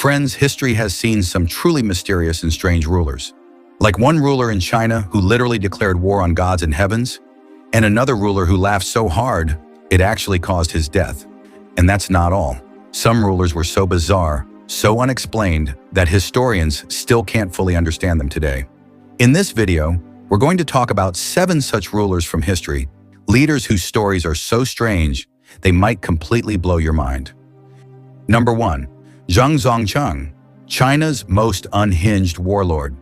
Friends, history has seen some truly mysterious and strange rulers. Like one ruler in China who literally declared war on gods and heavens, and another ruler who laughed so hard it actually caused his death. And that's not all. Some rulers were so bizarre, so unexplained, that historians still can't fully understand them today. In this video, we're going to talk about 7 such rulers from history, leaders whose stories are so strange they might completely blow your mind. Number 1. Zhang Zongchang, China's most unhinged warlord.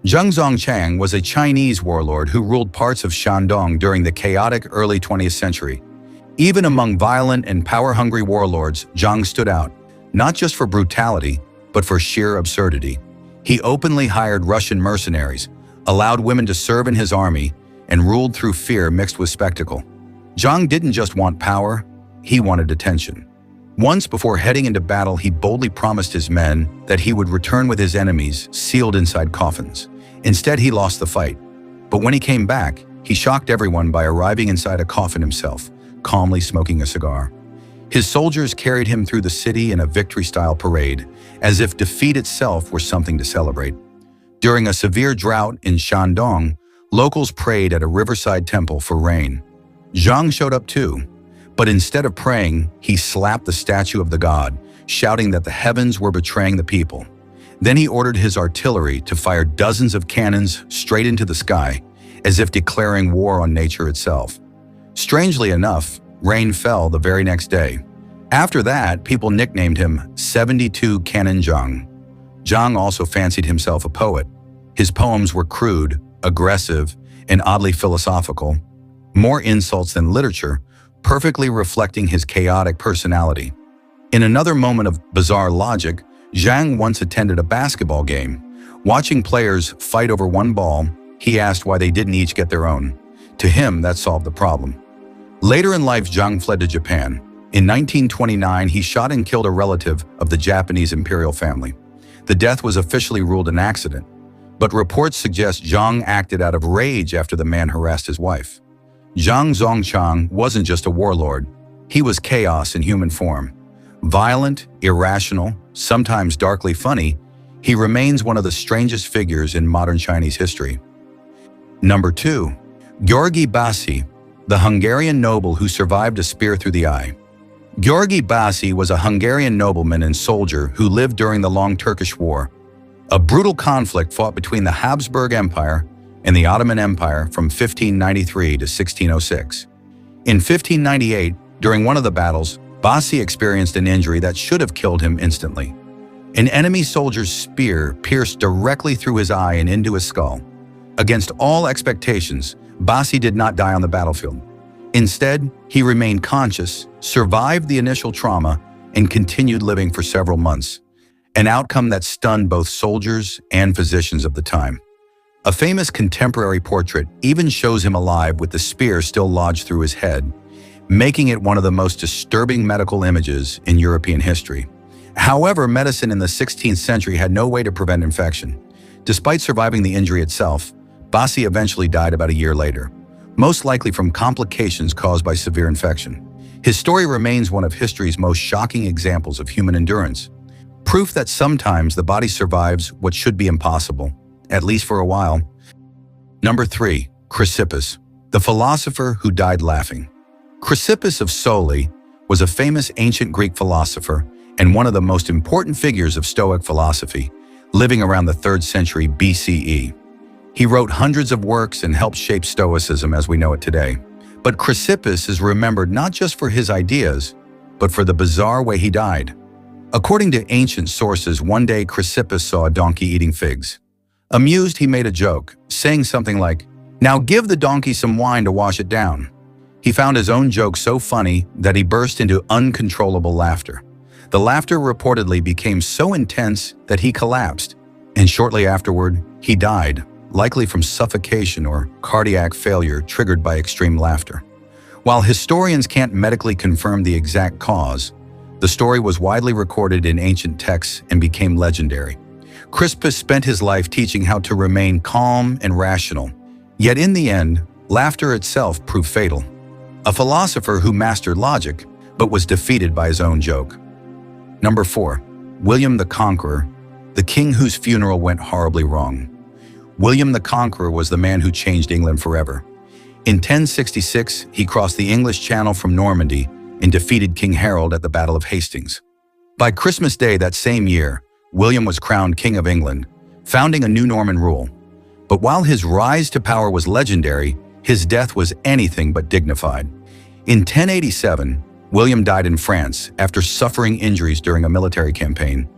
Zhang Zongchang was a Chinese warlord who ruled parts of Shandong during the chaotic early 20th century. Even among violent and power-hungry warlords, Zhang stood out, not just for brutality, but for sheer absurdity. He openly hired Russian mercenaries, allowed women to serve in his army, and ruled through fear mixed with spectacle. Zhang didn't just want power, he wanted attention. Once before heading into battle, he boldly promised his men that he would return with his enemies sealed inside coffins. Instead, he lost the fight. But when he came back, he shocked everyone by arriving inside a coffin himself, calmly smoking a cigar. His soldiers carried him through the city in a victory-style parade, as if defeat itself were something to celebrate. During a severe drought in Shandong, locals prayed at a riverside temple for rain. Zhang showed up too. But instead of praying, he slapped the statue of the god, shouting that the heavens were betraying the people. Then he ordered his artillery to fire dozens of cannons straight into the sky, as if declaring war on nature itself. Strangely enough, rain fell the very next day. After that, people nicknamed him 72 Cannon Zhang. Zhang also fancied himself a poet. His poems were crude, aggressive, and oddly philosophical. More insults than literature, perfectly reflecting his chaotic personality. In another moment of bizarre logic, Zhang once attended a basketball game. Watching players fight over one ball, he asked why they didn't each get their own. To him, that solved the problem. Later in life, Zhang fled to Japan. In 1929, he shot and killed a relative of the Japanese imperial family. The death was officially ruled an accident, but reports suggest Zhang acted out of rage after the man harassed his wife. Zhang Zongchang wasn't just a warlord, he was chaos in human form. Violent, irrational, sometimes darkly funny, he remains one of the strangest figures in modern Chinese history. Number 2. György Bási, the Hungarian noble who survived a spear through the eye. György Bási was a Hungarian nobleman and soldier who lived during the Long Turkish War, a brutal conflict fought between the Habsburg Empire and the Ottoman Empire from 1593 to 1606. In 1598, during one of the battles, Bási experienced an injury that should have killed him instantly. An enemy soldier's spear pierced directly through his eye and into his skull. Against all expectations, Bási did not die on the battlefield. Instead, he remained conscious, survived the initial trauma, and continued living for several months, an outcome that stunned both soldiers and physicians of the time. A famous contemporary portrait even shows him alive with the spear still lodged through his head, making it one of the most disturbing medical images in European history. However, medicine in the 16th century had no way to prevent infection. Despite surviving the injury itself, Bási eventually died about a year later, most likely from complications caused by severe infection. His story remains one of history's most shocking examples of human endurance, proof that sometimes the body survives what should be impossible, at least for a while. Number 3. Chrysippus, the philosopher who died laughing. Chrysippus of Soli was a famous ancient Greek philosopher and one of the most important figures of Stoic philosophy, living around the 3rd century BCE. He wrote hundreds of works and helped shape Stoicism as we know it today. But Chrysippus is remembered not just for his ideas, but for the bizarre way he died. According to ancient sources, one day Chrysippus saw a donkey eating figs. Amused, he made a joke, saying something like, "Now give the donkey some wine to wash it down." He found his own joke so funny that he burst into uncontrollable laughter. The laughter reportedly became so intense that he collapsed, and shortly afterward, he died, likely from suffocation or cardiac failure triggered by extreme laughter. While historians can't medically confirm the exact cause, the story was widely recorded in ancient texts and became legendary. Chrysippus spent his life teaching how to remain calm and rational. Yet in the end, laughter itself proved fatal. A philosopher who mastered logic, but was defeated by his own joke. Number 4. William the Conqueror, the king whose funeral went horribly wrong. William the Conqueror was the man who changed England forever. In 1066, he crossed the English Channel from Normandy and defeated King Harold at the Battle of Hastings. By Christmas Day that same year, William was crowned King of England, founding a new Norman rule. But while his rise to power was legendary, his death was anything but dignified. In 1087, William died in France after suffering injuries during a military campaign.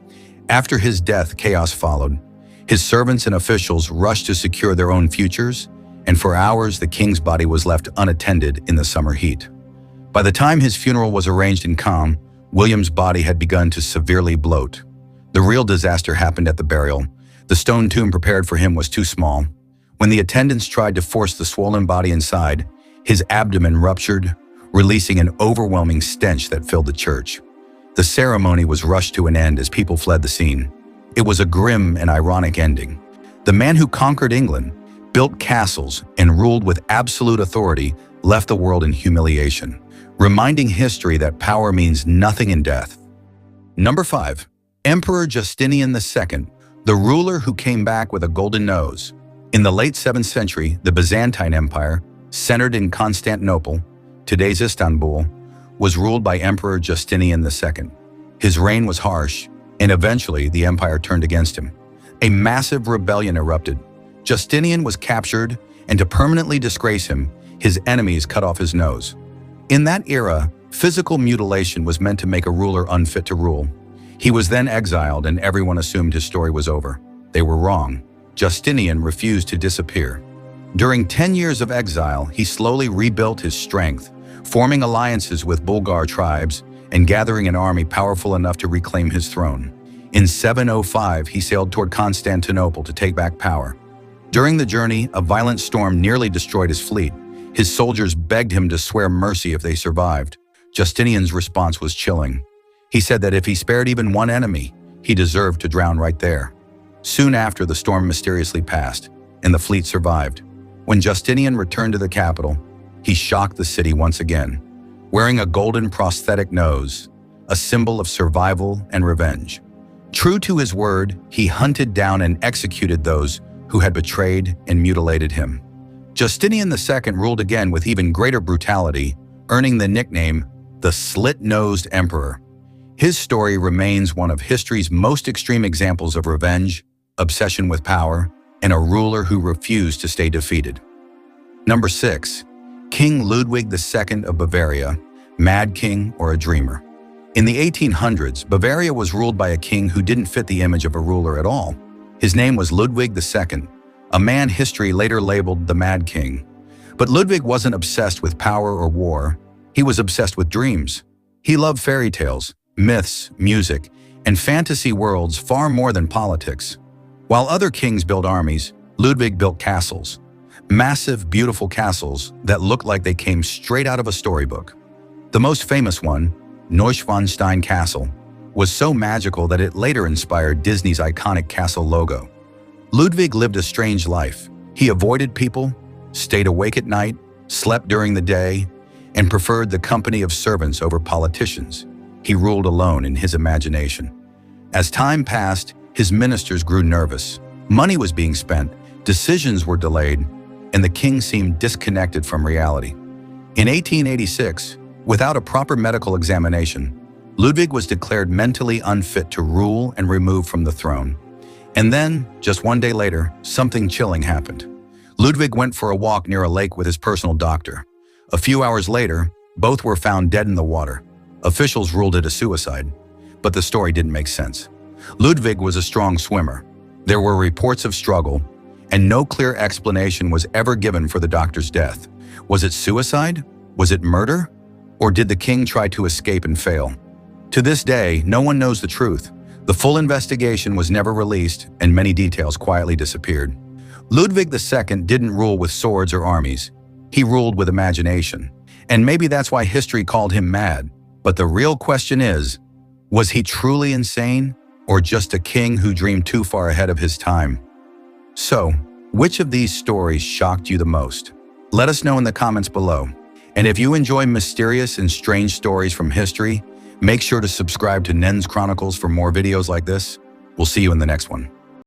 After his death, chaos followed. His servants and officials rushed to secure their own futures, and for hours the king's body was left unattended in the summer heat. By the time his funeral was arranged in calm, William's body had begun to severely bloat. The real disaster happened at the burial. The stone tomb prepared for him was too small. When the attendants tried to force the swollen body inside, his abdomen ruptured, releasing an overwhelming stench that filled the church. The ceremony was rushed to an end as people fled the scene. It was a grim and ironic ending. The man who conquered England, built castles, and ruled with absolute authority left the world in humiliation, reminding history that power means nothing in death. Number 5. Emperor Justinian II, the ruler who came back with a golden nose. In the late 7th century, the Byzantine Empire, centered in Constantinople, today's Istanbul, was ruled by Emperor Justinian II. His reign was harsh, and eventually the empire turned against him. A massive rebellion erupted. Justinian was captured, and to permanently disgrace him, his enemies cut off his nose. In that era, physical mutilation was meant to make a ruler unfit to rule. He was then exiled, and everyone assumed his story was over. They were wrong. Justinian refused to disappear. During 10 years of exile, he slowly rebuilt his strength, forming alliances with Bulgar tribes and gathering an army powerful enough to reclaim his throne. In 705, he sailed toward Constantinople to take back power. During the journey, a violent storm nearly destroyed his fleet. His soldiers begged him to swear mercy if they survived. Justinian's response was chilling. He said that if he spared even one enemy, he deserved to drown right there. Soon after, the storm mysteriously passed, and the fleet survived. When Justinian returned to the capital, he shocked the city once again, wearing a golden prosthetic nose, a symbol of survival and revenge. True to his word, he hunted down and executed those who had betrayed and mutilated him. Justinian II ruled again with even greater brutality, earning the nickname the Slit-Nosed Emperor. His story remains one of history's most extreme examples of revenge, obsession with power, and a ruler who refused to stay defeated. Number 6. King Ludwig II of Bavaria, Mad King or a Dreamer. In the 1800s, Bavaria was ruled by a king who didn't fit the image of a ruler at all. His name was Ludwig II, a man history later labeled the Mad King. But Ludwig wasn't obsessed with power or war. He was obsessed with dreams. He loved fairy tales, myths, music, and fantasy worlds far more than politics. While other kings built armies, Ludwig built castles. Massive, beautiful castles that looked like they came straight out of a storybook. The most famous one, Neuschwanstein Castle, was so magical that it later inspired Disney's iconic castle logo. Ludwig lived a strange life. He avoided people, stayed awake at night, slept during the day, and preferred the company of servants over politicians. He ruled alone in his imagination. As time passed, his ministers grew nervous. Money was being spent, decisions were delayed, and the king seemed disconnected from reality. In 1886, without a proper medical examination, Ludwig was declared mentally unfit to rule and removed from the throne. And then, just one day later, something chilling happened. Ludwig went for a walk near a lake with his personal doctor. A few hours later, both were found dead in the water. Officials ruled it a suicide, but the story didn't make sense. Ludwig was a strong swimmer. There were reports of struggle, and no clear explanation was ever given for the doctor's death. Was it suicide? Was it murder? Or did the king try to escape and fail? To this day, no one knows the truth. The full investigation was never released, and many details quietly disappeared. Ludwig II didn't rule with swords or armies. He ruled with imagination. And maybe that's why history called him mad. But the real question is, was he truly insane, or just a king who dreamed too far ahead of his time? So, which of these stories shocked you the most? Let us know in the comments below. And if you enjoy mysterious and strange stories from history, Make sure to subscribe to Nen's Chronicles for more videos like this. We'll see you in the next one.